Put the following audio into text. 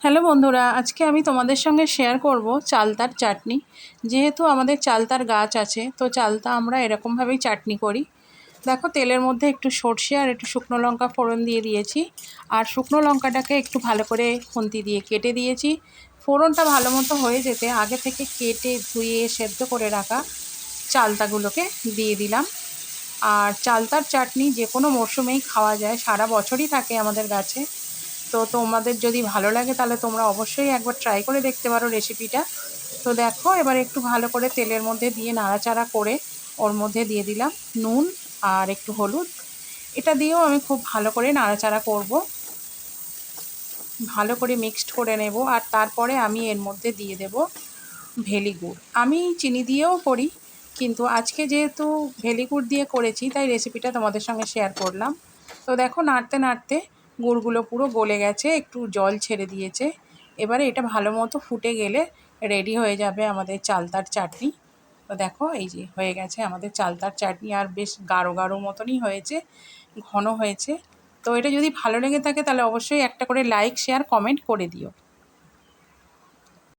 Hello বন্ধুরা, আজকে আমি তোমাদের সঙ্গে শেয়ার করব চালতার চাটনি। যেহেতু আমাদের চালতার গাছ আছে, তো চালতা আমরা এরকমভাবেই চাটনি করি। দেখো, তেলের মধ্যে একটু সর্ষে আর একটু শুকনো লঙ্কা ফোড়ন দিয়ে দিয়েছি। আর শুকনো লঙ্কাটাকে একটু ভালো করে খুন্তি দিয়ে কেটে দিয়েছি। ফোড়নটা ভালো মতো হয়ে যেতে আগে থেকে কেটে ধুয়ে সেদ্ধ করে রাখা চালতাগুলোকে দিয়ে দিলাম। আর চালতার চাটনি যে কোনো মরশুমেই খাওয়া যায়, সারা বছরই থাকে আমাদের গাছে। তো তোমাদের যদি ভালো লাগে তাহলে তোমরা অবশ্যই একবার ট্রাই করে দেখতে পারো রেসিপিটা। তো দেখো, এবার একটু ভালো করে তেলের মধ্যে দিয়ে নাড়াচাড়া করে ওর মধ্যে দিয়ে দিলাম নুন আর একটু হলুদ। এটা দিয়েও আমি খুব ভালো করে নাড়াচাড়া করব, ভালো করে মিক্সড করে নেব। আর তারপরে আমি এর মধ্যে দিয়ে দেব ভেলি গুড়। আমি চিনি দিয়েও করি, কিন্তু আজকে যেহেতু ভেলি গুড় দিয়ে করেছি তাই রেসিপিটা তোমাদের সঙ্গে শেয়ার করলাম। তো দেখো, নাড়তে নাড়তে গুড়গুলো পুরো গলে গেছে, একটু জল ছেড়ে দিয়েছে। এবারে এটা ভালো মতো ফুটে গেলে রেডি হয়ে যাবে আমাদের চালতার চাটনি। তো দেখো, এই যে হয়ে গেছে আমাদের চালতার চাটনি, আর বেশ গাঢ় গাঢ় মতনই হয়েছে, ঘন হয়েছে। তো এটা যদি ভালো লেগে থাকে তাহলে অবশ্যই একটা করে লাইক, শেয়ার, কমেন্ট করে দিও।